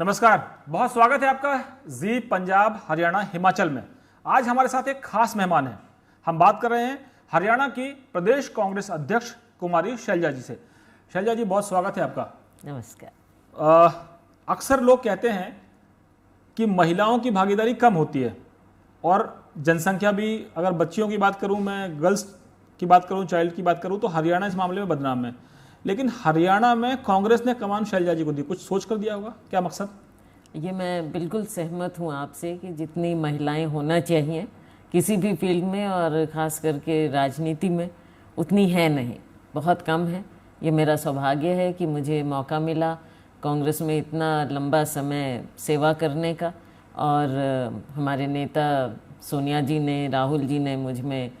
नमस्कार, बहुत स्वागत है आपका जी पंजाब हरियाणा हिमाचल में। आज हमारे साथ एक खास मेहमान है। हम बात कर रहे हैं हरियाणा की प्रदेश कांग्रेस अध्यक्ष कुमारी शैलजा जी से। शैलजा जी, बहुत स्वागत है आपका। नमस्कार। अक्सर लोग कहते हैं कि महिलाओं की भागीदारी कम होती है और जनसंख्या भी, अगर बच्चियों की बात करूं, मैं गर्ल्स की बात करूं, चाइल्ड की बात करूं, तो हरियाणा इस मामले में बदनाम है। लेकिन हरियाणा में कांग्रेस ने कमान शैलजा जी को दी, कुछ सोच कर दिया होगा, क्या मकसद? ये मैं बिल्कुल सहमत हूँ आपसे कि जितनी महिलाएं होना चाहिए किसी भी फील्ड में और ख़ास करके राजनीति में, उतनी है नहीं, बहुत कम है। ये मेरा सौभाग्य है कि मुझे मौका मिला कांग्रेस में इतना लंबा समय सेवा करने का, और हमारे नेता सोनिया जी ने, राहुल जी ने मुझ में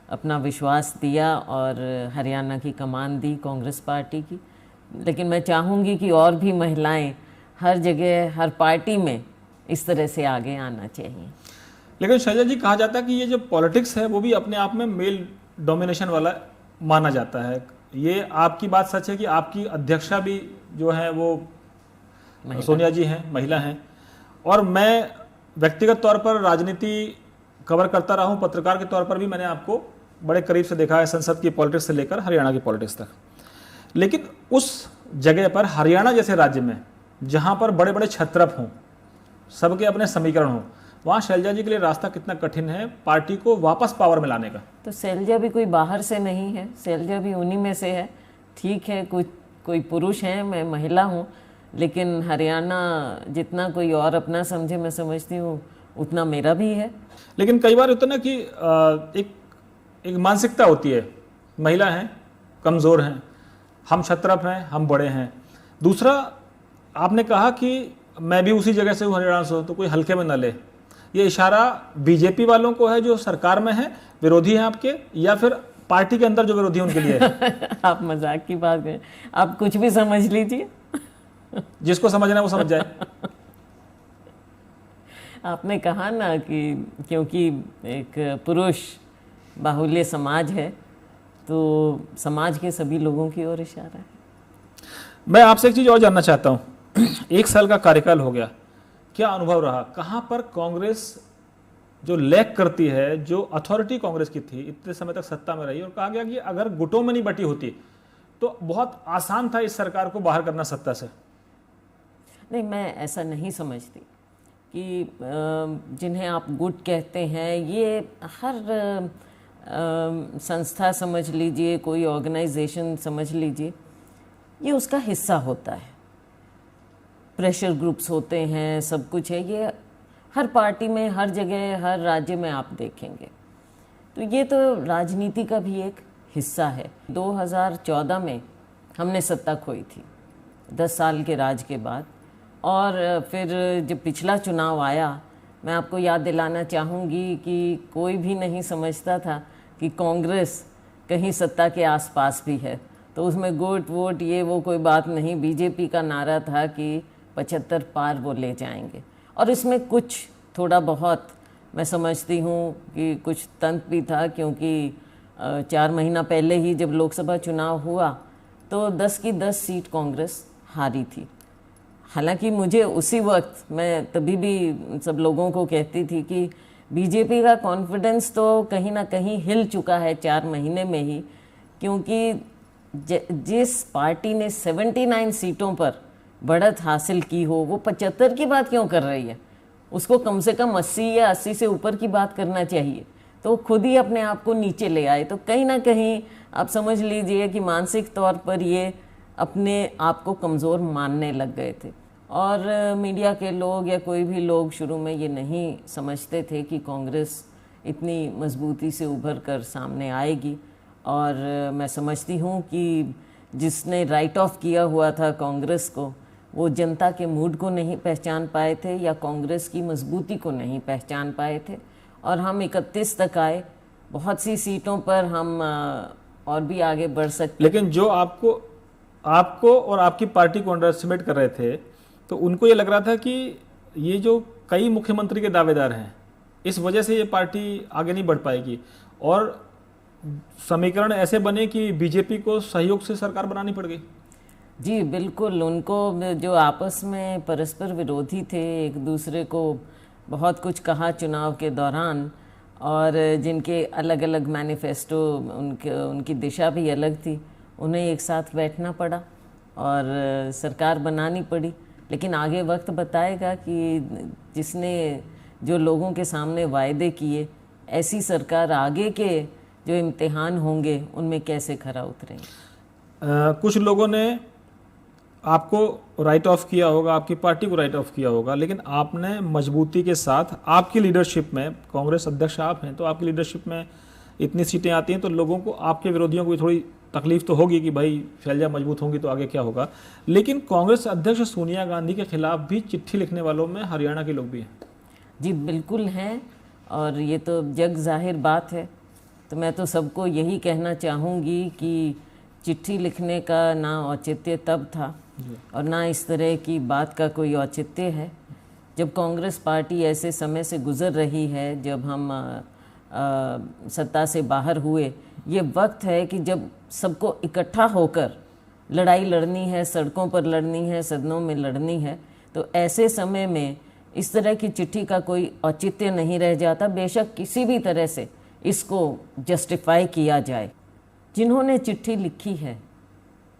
अपना विश्वास दिया और हरियाणा की कमान दी कांग्रेस पार्टी की। लेकिन मैं चाहूँगी कि और भी महिलाएं हर जगह, हर पार्टी में इस तरह से आगे आना चाहिए। लेकिन शैलजा जी, कहा जाता है कि ये जो पॉलिटिक्स है वो भी अपने आप में मेल डोमिनेशन वाला माना जाता है। ये आपकी बात सच है कि आपकी अध्यक्षा भी जो है वो सोनिया जी हैं, महिला हैं। और मैं व्यक्तिगत तौर पर राजनीति कवर करता रहा हूँ, पत्रकार के तौर पर भी मैंने आपको बड़े करीब से देखा है, संसद की पॉलिटिक्स से लेकर हरियाणा की पॉलिटिक्स तक। लेकिन उस जगह पर, हरियाणा जैसे राज्य में जहाँ पर बड़े बड़े छत्रप हों, सबके अपने समीकरण हों, वहाँ शैलजा जी के लिए रास्ता कितना कठिन है पार्टी को वापस पावर में लाने का। तो शैलजा भी कोई बाहर से नहीं है, शैलजा भी उन्हीं में से है। ठीक है, कोई पुरुष हैं, मैं महिला हूँ, लेकिन हरियाणा जितना कोई और अपना समझे, मैं समझती हूँ उतना मेरा भी है। लेकिन कई बार होता है ना कि एक मानसिकता होती है, महिला हैं, कमज़ोर हैं, हम छत्रप हैं, हम बड़े हैं। दूसरा, आपने कहा कि मैं भी उसी जगह से हूँ, हरियाणा से हूँ, तो कोई हल्के में न ले। ये इशारा बीजेपी वालों को है जो सरकार में है, विरोधी हैं आपके, या फिर पार्टी के अंदर जो विरोधी हैं उनके लिए है? आप मजाक की बात करें, आप कुछ भी समझ लीजिए। जिसको समझना है वो समझ जाए। आपने कहा ना कि क्योंकि एक पुरुष बाहुल्य समाज है, तो समाज के सभी लोगों की ओर इशारा है। मैं आपसे एक चीज़ और जानना चाहता हूँ। 1 साल का कार्यकाल हो गया, क्या अनुभव रहा? कहाँ पर कांग्रेस जो लैक करती है, जो अथॉरिटी कांग्रेस की थी, इतने समय तक सत्ता में रही, और कहा गया कि अगर गुटों में नहीं बटी होती तो बहुत आसान था इस सरकार को बाहर करना सत्ता से। नहीं, मैं ऐसा नहीं समझती कि जिन्हें आप गुट कहते हैं, ये हर संस्था समझ लीजिए, कोई ऑर्गेनाइजेशन समझ लीजिए, ये उसका हिस्सा होता है। प्रेशर ग्रुप्स होते हैं, सब कुछ है, ये हर पार्टी में, हर जगह, हर राज्य में आप देखेंगे। तो ये तो राजनीति का भी एक हिस्सा है। 2014 में हमने सत्ता खोई थी, 10 साल के राज के बाद। और फिर जब पिछला चुनाव आया, मैं आपको याद दिलाना चाहूँगी कि कोई भी नहीं समझता था कि कांग्रेस कहीं सत्ता के आसपास भी है। तो उसमें गुट वोट ये वो कोई बात नहीं, बीजेपी का नारा था कि 75 पार वो ले जाएंगे। और इसमें कुछ थोड़ा बहुत मैं समझती हूँ कि कुछ तंत्र भी था, क्योंकि 4 महीना पहले ही जब लोकसभा चुनाव हुआ तो 10 की 10 सीट कांग्रेस हारी थी। हालांकि मुझे उसी वक्त, मैं तभी भी सब लोगों को कहती थी कि बीजेपी का कॉन्फिडेंस तो कहीं ना कहीं हिल चुका है 4 महीने में ही, क्योंकि जिस पार्टी ने 79 सीटों पर बढ़त हासिल की हो, वो 75 की बात क्यों कर रही है? उसको कम से कम 80 या 80 से ऊपर की बात करना चाहिए। तो खुद ही अपने आप को नीचे ले आए। तो कहीं ना कहीं आप समझ लीजिए कि मानसिक तौर पर ये अपने आप को कमज़ोर मानने लग गए थे। और मीडिया के लोग या कोई भी लोग शुरू में ये नहीं समझते थे कि कांग्रेस इतनी मजबूती से उभर कर सामने आएगी। और मैं समझती हूँ कि जिसने राइट ऑफ किया हुआ था कांग्रेस को, वो जनता के मूड को नहीं पहचान पाए थे या कांग्रेस की मजबूती को नहीं पहचान पाए थे। और हम 31 तक आए, बहुत सी सीटों पर हम और भी आगे बढ़ सकते। लेकिन जो आपको और आपकी पार्टी को अंडर एस्टिमेट कर रहे थे, तो उनको ये लग रहा था कि ये जो कई मुख्यमंत्री के दावेदार हैं, इस वजह से ये पार्टी आगे नहीं बढ़ पाएगी, और समीकरण ऐसे बने कि बीजेपी को सहयोग से सरकार बनानी पड़ गई। जी बिल्कुल, उनको जो आपस में परस्पर विरोधी थे, एक दूसरे को बहुत कुछ कहा चुनाव के दौरान, और जिनके अलग अलग मैनिफेस्टो, उनकी दिशा भी अलग थी, उन्हें एक साथ बैठना पड़ा और सरकार बनानी पड़ी। लेकिन आगे वक्त बताएगा कि जिसने जो लोगों के सामने वायदे किए, ऐसी सरकार आगे के जो इम्तिहान होंगे उनमें कैसे खरा उतरेंगे। कुछ लोगों ने आपको राइट ऑफ किया होगा, आपकी पार्टी को राइट ऑफ किया होगा, लेकिन आपने मजबूती के साथ, आपकी लीडरशिप में, कांग्रेस अध्यक्ष आप हैं तो आपकी लीडरशिप में इतनी सीटें आती हैं तो लोगों को, आपके विरोधियों को भी थोड़ी तकलीफ तो होगी कि भाई शैलजा मजबूत होंगी तो आगे क्या होगा। लेकिन कांग्रेस अध्यक्ष सोनिया गांधी के खिलाफ भी चिट्ठी लिखने वालों में हरियाणा के लोग भी हैं। जी बिल्कुल हैं, और ये तो जग जाहिर बात है। तो मैं तो सबको यही कहना चाहूँगी कि चिट्ठी लिखने का ना औचित्य तब था और ना इस तरह की बात का कोई औचित्य है। जब कांग्रेस पार्टी ऐसे समय से गुजर रही है, जब हम सत्ता से बाहर हुए, ये वक्त है कि जब सबको इकट्ठा होकर लड़ाई लड़नी है, सड़कों पर लड़नी है, सदनों में लड़नी है। तो ऐसे समय में इस तरह की चिट्ठी का कोई औचित्य नहीं रह जाता। बेशक किसी भी तरह से इसको जस्टिफाई किया जाए। जिन्होंने चिट्ठी लिखी है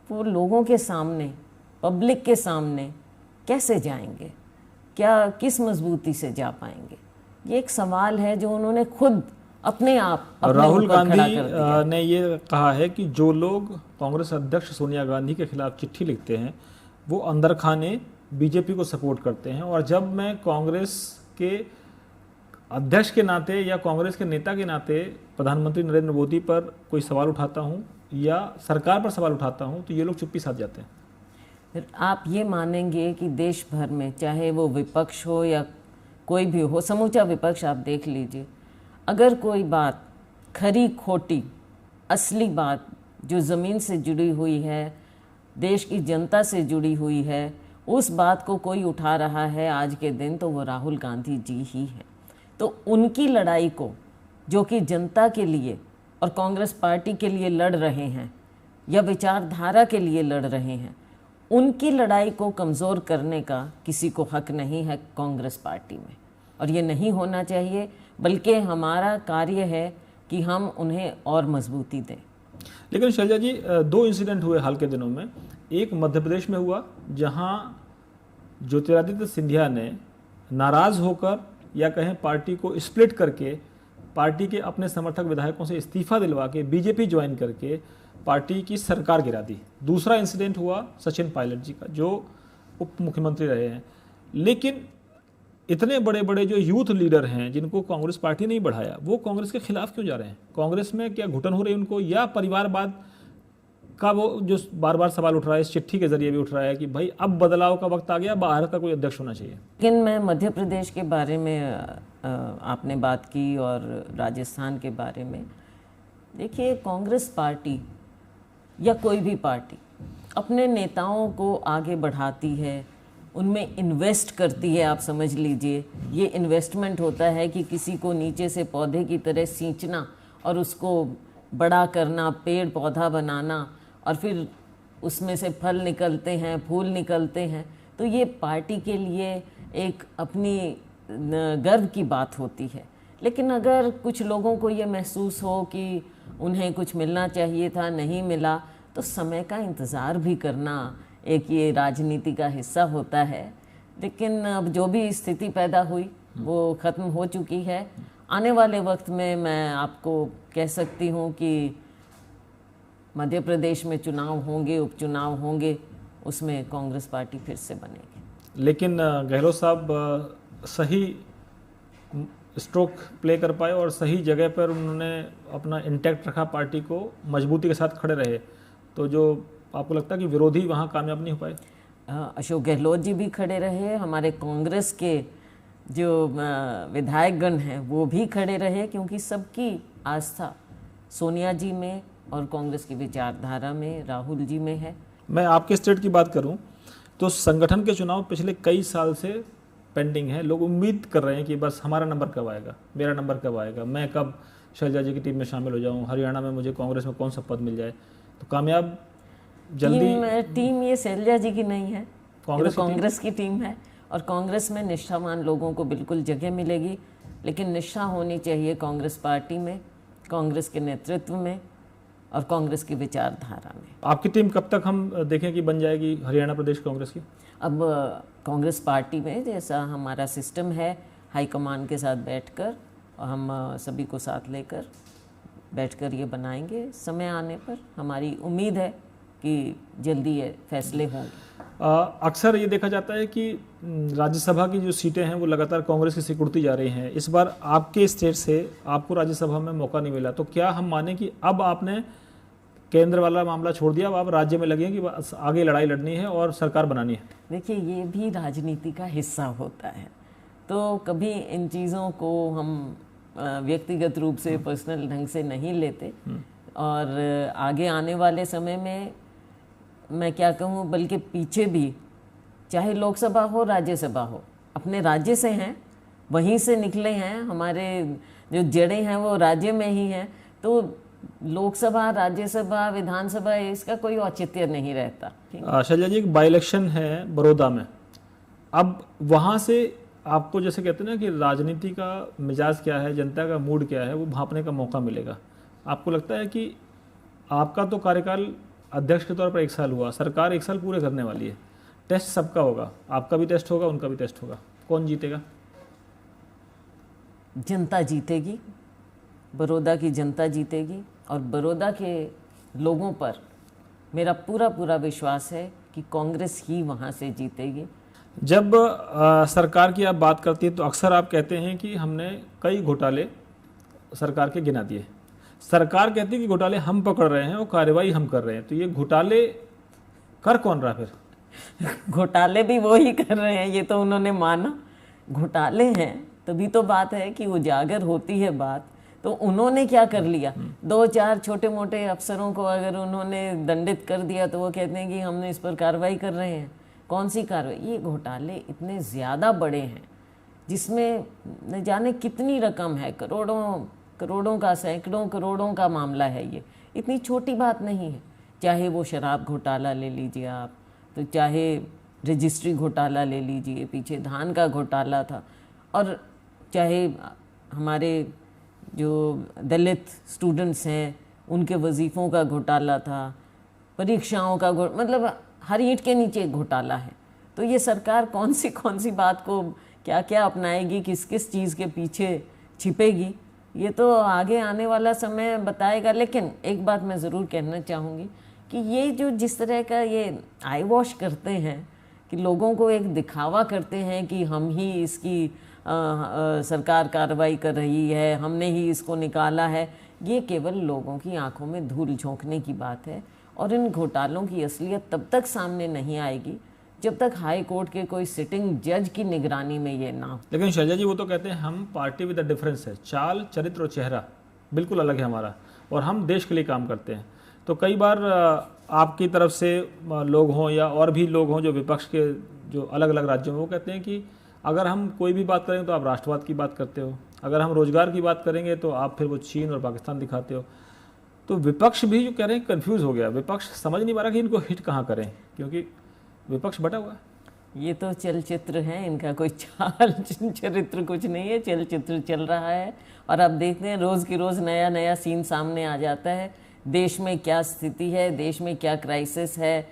वो लोगों के सामने, पब्लिक के सामने कैसे जाएंगे, क्या किस मजबूती से जा पाएंगे, ये एक सवाल है जो उन्होंने खुद अपने आप राहुल गांधी ने ये कहा है कि जो लोग कांग्रेस अध्यक्ष सोनिया गांधी के खिलाफ चिट्ठी लिखते हैं वो अंदर खाने बीजेपी को सपोर्ट करते हैं, और जब मैं कांग्रेस के अध्यक्ष के नाते या कांग्रेस के नेता के नाते प्रधानमंत्री नरेंद्र मोदी पर कोई सवाल उठाता हूं या सरकार पर सवाल उठाता हूं तो ये लोग चुप्पी साध जाते हैं। फिर आप ये मानेंगे कि देश भर में, चाहे वो विपक्ष हो या कोई भी हो, समूचा विपक्ष आप देख लीजिए, अगर कोई बात खरी खोटी असली बात जो ज़मीन से जुड़ी हुई है, देश की जनता से जुड़ी हुई है, उस बात को कोई उठा रहा है आज के दिन, तो वो राहुल गांधी जी ही हैं। तो उनकी लड़ाई को, जो कि जनता के लिए और कांग्रेस पार्टी के लिए लड़ रहे हैं या विचारधारा के लिए लड़ रहे हैं, उनकी लड़ाई को कमज़ोर करने का किसी को हक नहीं है कांग्रेस पार्टी में, और ये नहीं होना चाहिए। बल्कि हमारा कार्य है कि हम उन्हें और मजबूती दें। लेकिन शैलजा जी, दो इंसिडेंट हुए हाल के दिनों में। एक मध्य प्रदेश में हुआ जहां ज्योतिरादित्य सिंधिया ने नाराज होकर या कहें पार्टी को स्प्लिट करके पार्टी के अपने समर्थक विधायकों से इस्तीफा दिलवा के बीजेपी ज्वाइन करके पार्टी की सरकार गिरा दी। दूसरा इंसिडेंट हुआ सचिन पायलट जी का, जो उप मुख्यमंत्री रहे हैं। लेकिन इतने बड़े बड़े जो यूथ लीडर हैं जिनको कांग्रेस पार्टी नहीं बढ़ाया, वो कांग्रेस के खिलाफ क्यों जा रहे हैं? कांग्रेस में क्या घुटन हो रही है उनको, या परिवारवाद का वो जो बार बार सवाल उठ रहा है, इस चिट्ठी के जरिए भी उठ रहा है कि भाई अब बदलाव का वक्त आ गया, बाहर का कोई अध्यक्ष होना चाहिए? लेकिन मैं मध्य प्रदेश के बारे में आपने बात की और राजस्थान के बारे में, देखिए कांग्रेस पार्टी या कोई भी पार्टी अपने नेताओं को आगे बढ़ाती है, उनमें इन्वेस्ट करती है। आप समझ लीजिए, ये इन्वेस्टमेंट होता है कि किसी को नीचे से पौधे की तरह सींचना और उसको बड़ा करना, पेड़ पौधा बनाना, और फिर उसमें से फल निकलते हैं, फूल निकलते हैं। तो ये पार्टी के लिए एक अपनी गर्व की बात होती है। लेकिन अगर कुछ लोगों को ये महसूस हो कि उन्हें कुछ मिलना चाहिए था, नहीं मिला, तो समय का इंतज़ार भी करना एक ये राजनीति का हिस्सा होता है। लेकिन अब जो भी स्थिति पैदा हुई वो ख़त्म हो चुकी है। आने वाले वक्त में मैं आपको कह सकती हूँ कि मध्य प्रदेश में चुनाव होंगे, उपचुनाव होंगे, उसमें कांग्रेस पार्टी फिर से बनेगी। लेकिन गहलोत साहब सही स्ट्रोक प्ले कर पाए और सही जगह पर उन्होंने अपना इंटैक्ट रखा, पार्टी को मजबूती के साथ खड़े रहे। तो जो आपको लगता है कि विरोधी वहाँ कामयाब नहीं हो पाए? अशोक गहलोत जी भी खड़े रहे, हमारे कांग्रेस के जो विधायकगण हैं वो भी खड़े रहे, क्योंकि सबकी आस्था सोनिया जी में और कांग्रेस की विचारधारा में, राहुल जी में है। मैं आपके स्टेट की बात करूं तो संगठन के चुनाव पिछले कई साल से पेंडिंग है। लोग उम्मीद कर रहे हैं कि बस हमारा नंबर कब आएगा, मेरा नंबर कब आएगा, मैं कब शैलजा जी की टीम में शामिल हो जाऊं, हरियाणा में मुझे कांग्रेस में कौन सा पद मिल जाए। तो कामयाब जल्दी टीम ये शैलजा जी की नहीं है, कांग्रेस कांग्रेस की टीम है, और कांग्रेस में निष्ठावान लोगों को बिल्कुल जगह मिलेगी, लेकिन निष्ठा होनी चाहिए कांग्रेस पार्टी में, कांग्रेस के नेतृत्व में और कांग्रेस की विचारधारा में। आपकी टीम कब तक हम देखें कि बन जाएगी हरियाणा प्रदेश कांग्रेस की? अब कांग्रेस पार्टी में जैसा हमारा सिस्टम है, हाईकमान के साथ बैठकर और हम सभी को साथ लेकर बैठकर ये बनाएंगे। समय आने पर हमारी उम्मीद है कि जल्दी ये फैसले होंगे। अक्सर ये देखा जाता है कि राज्यसभा की जो सीटें हैं वो लगातार कांग्रेस की सिकुड़ती जा रही हैं। इस बार आपके स्टेट से आपको राज्यसभा में मौका नहीं मिला, तो क्या हम माने कि अब आपने केंद्र वाला मामला छोड़ दिया, अब आप राज्य में लगे कि बस आगे लड़ाई लड़नी है और सरकार बनानी है? देखिए, ये भी राजनीति का हिस्सा होता है, तो कभी इन चीज़ों को हम व्यक्तिगत रूप से पर्सनल ढंग से नहीं लेते, और आगे आने वाले समय में मैं क्या कहूँ, बल्कि पीछे भी चाहे लोकसभा हो राज्यसभा हो, अपने राज्य से हैं, वहीं से निकले हैं, हमारे जो जड़ें हैं वो राज्य में ही हैं, तो लोकसभा राज्यसभा विधानसभा इसका कोई औचित्य नहीं रहता। शैलजा जी, एक बाई इलेक्शन है बड़ौदा में, अब वहाँ से आपको जैसे कहते हैं ना कि राजनीति का मिजाज क्या है, जनता का मूड क्या है, वो भांपने का मौका मिलेगा। आपको लगता है कि आपका तो कार्यकाल अध्यक्ष के तौर पर 1 साल हुआ, सरकार 1 साल पूरे करने वाली है, टेस्ट सबका होगा, आपका भी टेस्ट होगा, उनका भी टेस्ट होगा, कौन जीतेगा? जनता जीतेगी, बड़ौदा की जनता जीतेगी, और बड़ौदा के लोगों पर मेरा पूरा पूरा विश्वास है कि कांग्रेस ही वहाँ से जीतेगी। जब सरकार की आप बात करती है तो अक्सर आप कहते हैं कि हमने कई घोटाले सरकार के गिना दिए। सरकार कहती है कि घोटाले हम पकड़ रहे हैं और कार्रवाई हम कर रहे हैं, तो ये घोटाले कर कौन रहा फिर? घोटाले भी वो ही कर रहे हैं, ये तो उन्होंने माना घोटाले हैं, तभी तो बात है कि उजागर होती है बात। तो उन्होंने क्या कर लिया, 2-4 छोटे मोटे अफसरों को अगर उन्होंने दंडित कर दिया तो वो कहते हैं कि हमने इस पर कार्रवाई कर रहे हैं। कौन सी कार्रवाई? ये घोटाले इतने ज़्यादा बड़े हैं जिसमें न जाने कितनी रकम है, करोड़ों का, सैकड़ों करोड़ों का मामला है। ये इतनी छोटी बात नहीं है। चाहे वो शराब घोटाला ले लीजिए आप, तो चाहे रजिस्ट्री घोटाला ले लीजिए, पीछे धान का घोटाला था, और चाहे हमारे जो दलित स्टूडेंट्स हैं उनके वजीफ़ों का घोटाला था, परीक्षाओं का मतलब हर ईंट के नीचे एक घोटाला है। तो ये सरकार कौन सी बात को क्या क्या अपनाएगी, किस किस चीज़ के पीछे छिपेगी, ये तो आगे आने वाला समय बताएगा। लेकिन एक बात मैं ज़रूर कहना चाहूँगी कि ये जो जिस तरह का ये आई वॉश करते हैं कि लोगों को एक दिखावा करते हैं कि हम ही इसकी सरकार कार्रवाई कर रही है, हमने ही इसको निकाला है, ये केवल लोगों की आंखों में धूल झोंकने की बात है। और इन घोटालों की असलियत तब तक सामने नहीं आएगी जब तक हाई कोर्ट के कोई सिटिंग जज की निगरानी में ये ना हो। लेकिन शैलजा जी, वो तो कहते हैं हम पार्टी विद द डिफरेंस है, चाल चरित्र और चेहरा बिल्कुल अलग है हमारा, और हम देश के लिए काम करते हैं। तो कई बार आपकी तरफ से लोग हों या और भी लोग हों जो विपक्ष के जो अलग अलग राज्यों में, वो कहते हैं कि अगर हम कोई भी बात करें तो आप राष्ट्रवाद की बात करते हो, अगर हम रोजगार की बात करेंगे तो आप फिर वो चीन और पाकिस्तान दिखाते हो। तो विपक्ष भी जो कह रहे हैं कंफ्यूज हो गया, विपक्ष समझ नहीं पा रहा कि इनको हिट कहाँ करें, क्योंकि विपक्ष बटा हुआ है। ये तो चलचित्र है, इनका कोई चाल चरित्र कुछ नहीं है, चलचित्र चल रहा है। और आप देखते हैं रोज़ की रोज़ नया नया सीन सामने आ जाता है। देश में क्या स्थिति है, देश में क्या क्राइसिस है,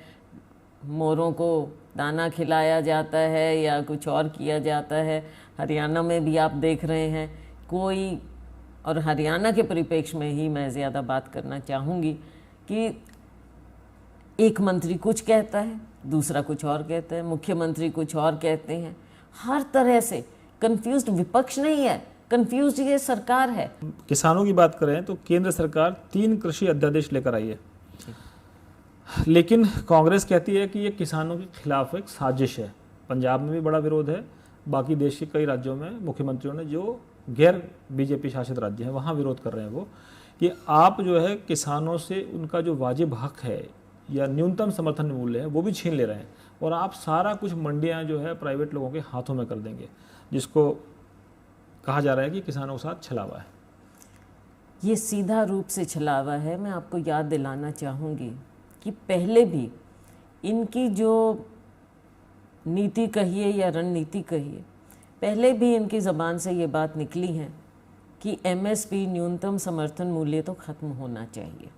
मोरों को दाना खिलाया जाता है या कुछ और किया जाता है। हरियाणा में भी आप देख रहे हैं कोई, और हरियाणा के परिप्रेक्ष्य में ही मैं ज़्यादा बात करना चाहूँगी कि एक मंत्री कुछ कहता है, दूसरा कुछ और कहता है, मुख्यमंत्री कुछ और कहते हैं। हर तरह से कंफ्यूज्ड विपक्ष नहीं है, कंफ्यूज्ड ये सरकार है। किसानों की बात करें तो केंद्र सरकार 3 कृषि अध्यादेश लेकर आई है, लेकिन कांग्रेस कहती है कि ये किसानों के खिलाफ एक साजिश है। पंजाब में भी बड़ा विरोध है, बाकी देश के कई राज्यों में मुख्यमंत्रियों ने, जो गैर बीजेपी शासित राज्य हैं वहाँ विरोध कर रहे हैं वो, कि आप जो है किसानों से उनका जो वाजिब हक है या न्यूनतम समर्थन मूल्य है वो भी छीन ले रहे हैं, और आप सारा कुछ मंडियाँ जो है प्राइवेट लोगों के हाथों में कर देंगे, जिसको कहा जा रहा है कि किसानों के साथ छलावा है। ये सीधा रूप से छलावा है। मैं आपको याद दिलाना चाहूँगी कि पहले भी इनकी जो नीति कहिए या रणनीति कहिए, पहले भी इनकी ज़बान से ये बात निकली है कि एमएसपी न्यूनतम समर्थन मूल्य तो ख़त्म होना चाहिए।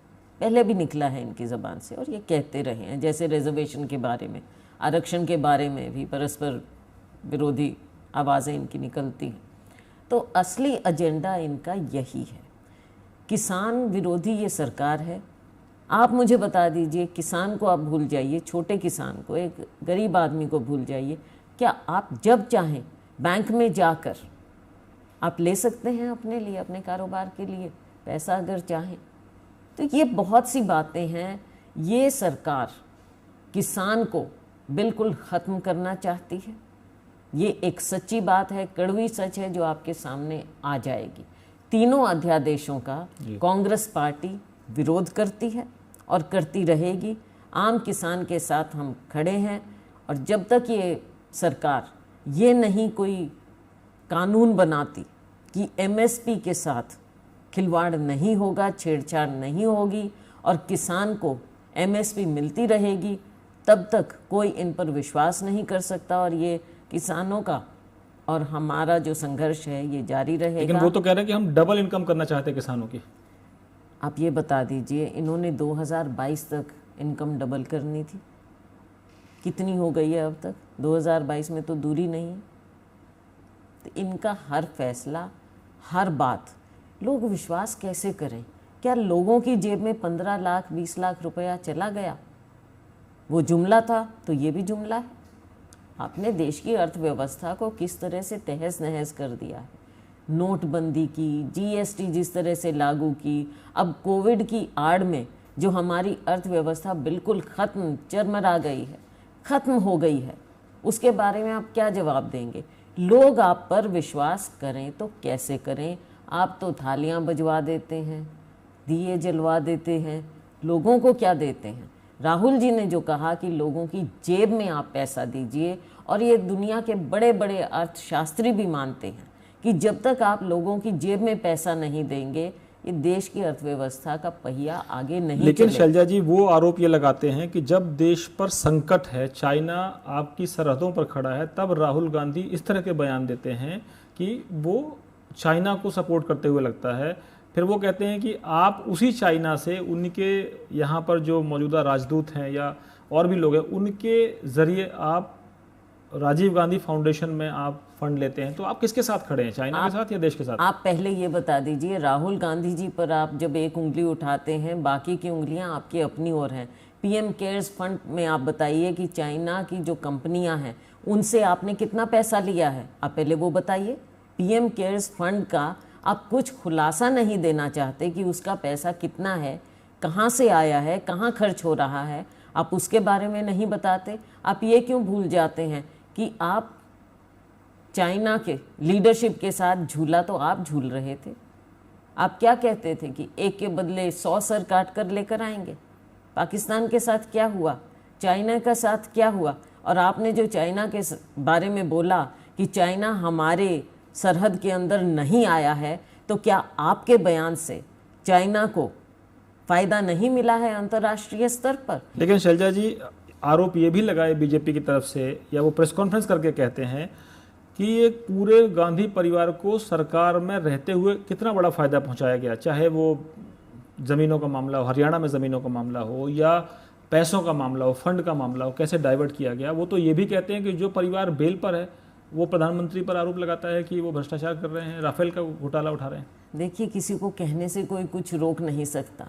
पहले भी निकला है इनकी ज़बान से और ये कहते रहे हैं। जैसे रिजर्वेशन के बारे में, आरक्षण के बारे में भी परस्पर विरोधी आवाज़ें इनकी निकलती हैं। तो असली एजेंडा इनका यही है। किसान विरोधी ये सरकार है। आप मुझे बता दीजिए, किसान को आप भूल जाइए, छोटे किसान को, एक गरीब आदमी को भूल जाइए, क्या आप जब चाहें बैंक में जाकर आप ले सकते हैं अपने लिए, अपने कारोबार के लिए पैसा अगर चाहें? तो ये बहुत सी बातें हैं। ये सरकार किसान को बिल्कुल ख़त्म करना चाहती है। ये एक सच्ची बात है, कड़वी सच है जो आपके सामने आ जाएगी। तीनों अध्यादेशों का कांग्रेस पार्टी विरोध करती है और करती रहेगी। आम किसान के साथ हम खड़े हैं और जब तक ये सरकार ये नहीं कोई कानून बनाती कि एमएसपी के साथ खिलवाड़ नहीं होगा, छेड़छाड़ नहीं होगी और किसान को एमएसपी मिलती रहेगी, तब तक कोई इन पर विश्वास नहीं कर सकता और ये किसानों का और हमारा जो संघर्ष है ये जारी रहेगा। लेकिन वो तो कह रहे हैं कि हम डबल इनकम करना चाहते हैं किसानों की। आप ये बता दीजिए, इन्होंने 2022 तक इनकम डबल करनी थी, कितनी हो गई है अब तक? 2022 में तो दूरी नहीं है। तो इनका हर फैसला, हर बात लोग विश्वास कैसे करें? क्या लोगों की जेब में 15 लाख 20 लाख रुपया चला गया? वो जुमला था तो ये भी जुमला है। आपने देश की अर्थव्यवस्था को किस तरह से तहस नहस कर दिया है। नोटबंदी की, जीएसटी जिस तरह से लागू की, अब कोविड की आड़ में जो हमारी अर्थव्यवस्था बिल्कुल ख़त्म, चरमरा गई है, ख़त्म हो गई है, उसके बारे में आप क्या जवाब देंगे? लोग आप पर विश्वास करें तो कैसे करें? आप तो थालियां बजवा देते हैं, दिए जलवा देते हैं, लोगों को क्या देते हैं? राहुल जी ने जो कहा कि लोगों की जेब में आप पैसा दीजिए, और ये दुनिया के बड़े बड़े अर्थशास्त्री भी मानते हैं कि जब तक आप लोगों की जेब में पैसा नहीं देंगे, ये देश की अर्थव्यवस्था का पहिया आगे नहीं लेकिन चलेगा। शैलजा जी वो आरोप ये लगाते हैं कि जब देश पर संकट है, चाइना आपकी सरहदों पर खड़ा है, तब राहुल गांधी इस तरह के बयान देते हैं कि वो चाइना को सपोर्ट करते हुए लगता है। फिर वो कहते हैं कि आप उसी चाइना से उनके यहाँ पर जो मौजूदा राजदूत हैं या और भी लोग हैं, उनके ज़रिए आप राजीव गांधी फाउंडेशन में आप फंड लेते हैं। तो आप किसके साथ खड़े हैं, चाइना के साथ या देश के साथ? आप पहले ये बता दीजिए, राहुल गांधी जी पर आप जब एक उंगली उठाते हैं, बाकी की उंगलियां आपकी अपनी ओर हैं। पीएम केयर्स फंड में आप बताइए कि चाइना की जो कंपनियां हैं उनसे आपने कितना पैसा लिया है, आप पहले वो बताइए। पीएम केयर्स फंड का आप कुछ खुलासा नहीं देना चाहते कि उसका पैसा कितना है, कहाँ से आया है, कहाँ खर्च हो रहा है, आप उसके बारे में नहीं बताते। आप ये क्यों भूल जाते हैं कि आप चाइना के लीडरशिप के साथ झूला तो आप झूल रहे थे। आप क्या कहते थे कि एक के बदले 100 सर काट कर लेकर आएंगे। पाकिस्तान के साथ क्या हुआ, चाइना के साथ क्या हुआ? और आपने जो चाइना के बारे में बोला कि चाइना हमारे सरहद के अंदर नहीं आया है, तो क्या आपके बयान से चाइना को फ़ायदा नहीं मिला है अंतर्राष्ट्रीय स्तर पर? लेकिन शैलजा जी आरोप ये भी लगाए बीजेपी की तरफ से, या वो प्रेस कॉन्फ्रेंस करके कहते हैं कि ये पूरे गांधी परिवार को सरकार में रहते हुए कितना बड़ा फ़ायदा पहुंचाया गया, चाहे वो ज़मीनों का मामला हो, हरियाणा में ज़मीनों का मामला हो या पैसों का मामला हो, फंड का मामला हो, कैसे डाइवर्ट किया गया। वो तो ये भी कहते हैं कि जो परिवार बेल पर है वो प्रधानमंत्री पर आरोप लगाता है कि वो भ्रष्टाचार कर रहे हैं, राफेल का घोटाला उठा रहे हैं। देखिए, किसी को कहने से कोई कुछ रोक नहीं सकता,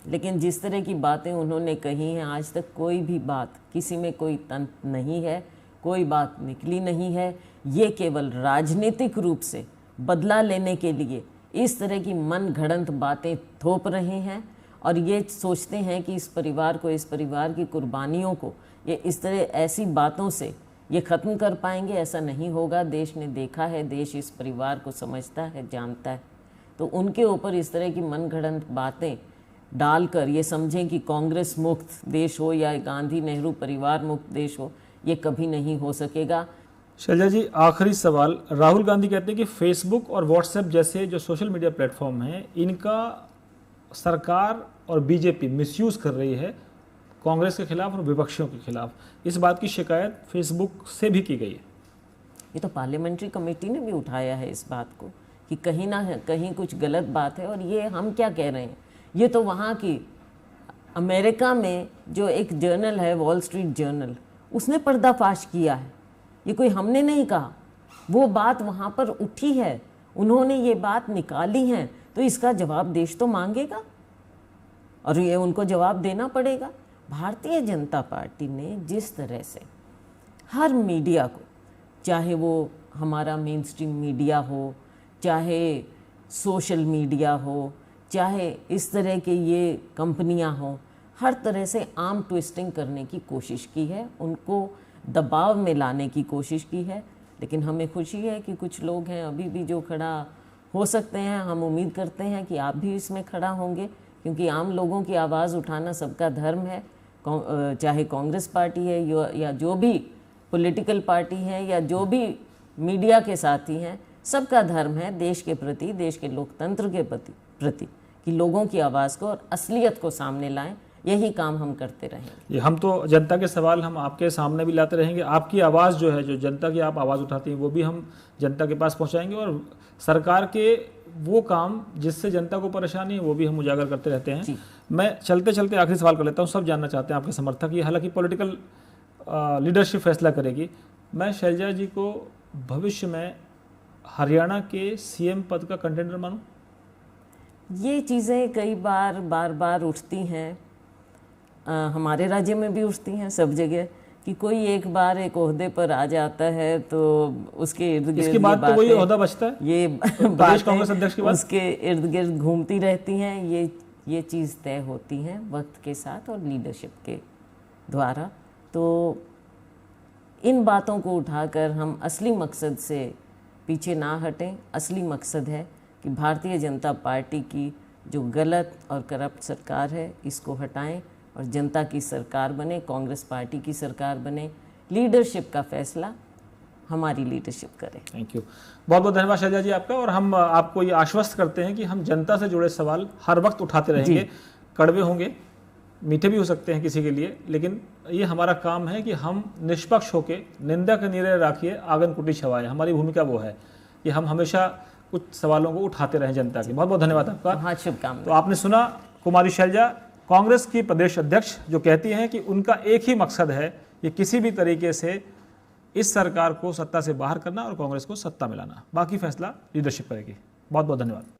लेकिन जिस तरह की बातें उन्होंने कही हैं, आज तक कोई भी बात, किसी में कोई तंत्र नहीं है, कोई बात निकली नहीं है। ये केवल राजनीतिक रूप से बदला लेने के लिए इस तरह की मन घड़ंत बातें थोप रहे हैं और ये सोचते हैं कि इस परिवार को, इस परिवार की कुर्बानियों को ये इस तरह ऐसी बातों से ये ख़त्म कर पाएंगे। ऐसा नहीं होगा। देश ने देखा है, देश इस परिवार को समझता है, जानता है। तो उनके ऊपर इस तरह की मन घड़ंत बातें डालकर ये समझें कि कांग्रेस मुक्त देश हो या गांधी नेहरू परिवार मुक्त देश हो, ये कभी नहीं हो सकेगा। शैलजा जी आखिरी सवाल, राहुल गांधी कहते हैं कि फेसबुक और व्हाट्सएप जैसे जो सोशल मीडिया प्लेटफॉर्म हैं, इनका सरकार और बीजेपी मिसयूज़ कर रही है कांग्रेस के खिलाफ और विपक्षियों के खिलाफ। इस बात की शिकायत फेसबुक से भी की गई है। ये तो पार्लियामेंट्री कमेटी ने भी उठाया है इस बात को कि कहीं ना कहीं कुछ गलत बात है। और ये हम क्या कह रहे हैं, ये तो वहाँ की अमेरिका में जो एक जर्नल है वॉल स्ट्रीट जर्नल, उसने पर्दाफाश किया है। ये कोई हमने नहीं कहा, वो बात वहाँ पर उठी है, उन्होंने ये बात निकाली है, तो इसका जवाब देश तो मांगेगा और ये उनको जवाब देना पड़ेगा। भारतीय जनता पार्टी ने जिस तरह से हर मीडिया को, चाहे वो हमारा मेन स्ट्रीम मीडिया हो, चाहे सोशल मीडिया हो, चाहे इस तरह के ये कंपनियां हों, हर तरह से आर्म ट्विस्टिंग करने की कोशिश की है, उनको दबाव में लाने की कोशिश की है। लेकिन हमें खुशी है कि कुछ लोग हैं अभी भी जो खड़ा हो सकते हैं। हम उम्मीद करते हैं कि आप भी इसमें खड़ा होंगे, क्योंकि आम लोगों की आवाज़ उठाना सबका धर्म है। चाहे कांग्रेस पार्टी है या जो भी पॉलिटिकल पार्टी है या जो भी मीडिया के साथी हैं, सबका धर्म है देश के प्रति, देश के लोकतंत्र के प्रति कि लोगों की आवाज़ को और असलियत को सामने लाएं। यही काम हम करते रहेंगे। ये हम तो जनता के सवाल हम आपके सामने भी लाते रहेंगे। आपकी आवाज़ जो है, जो जनता की आप आवाज़ उठाती हैं, वो भी हम जनता के पास पहुंचाएंगे। और सरकार के वो काम जिससे जनता को परेशानी है वो भी हम उजागर करते रहते हैं। मैं चलते चलते आखिरी सवाल कर लेता हूँ। सब जानना चाहते हैं आपके समर्थक, ये हालांकि पॉलिटिकल लीडरशिप फैसला करेगी, मैं शैलजा जी को भविष्य में हरियाणा के सीएम पद का कंटेंडर मानूं? ये चीज़ें कई बार उठती हैं, हमारे राज्य में भी उठती हैं, सब जगह, कि कोई एक बार एक ओहदे पर आ जाता है तो उसके इर्द गिर्द इसके बाद तो वही ओहदा बचता है, ये प्रदेश कांग्रेस अध्यक्ष के बाद उसके इर्द गिर्द घूमती रहती हैं। ये चीज़ तय होती हैं वक्त के साथ और लीडरशिप के द्वारा। तो इन बातों को उठाकर हम असली मकसद से पीछे ना हटें। असली मकसद है कि भारतीय जनता पार्टी की जो गलत और करप्ट सरकार है इसको हटाएं और जनता की सरकार बने, कांग्रेस पार्टी की सरकार बने। लीडरशिप का फैसला हमारी लीडरशिप करे। थैंक यू, बहुत बहुत धन्यवाद शैलजा जी आपका। और हम आपको ये आश्वस्त करते हैं कि हम जनता से जुड़े सवाल हर वक्त उठाते रहेंगे। कड़वे होंगे, मीठे भी हो सकते हैं किसी के लिए, लेकिन ये हमारा काम है कि हम निष्पक्ष होकर निंदा के नीरे राखिए, आंगन कुटी छवाए। हमारी भूमिका वो है कि हम हमेशा कुछ सवालों को उठाते रहें जनता के। बहुत बहुत धन्यवाद आपका। हाँ, शुभकामनाएं। तो आपने सुना कुमारी शैलजा, कांग्रेस की प्रदेश अध्यक्ष, जो कहती हैं कि उनका एक ही मकसद है कि किसी भी तरीके से इस सरकार को सत्ता से बाहर करना और कांग्रेस को सत्ता मिलाना। बाकी फैसला लीडरशिप करेगी। बहुत बहुत धन्यवाद।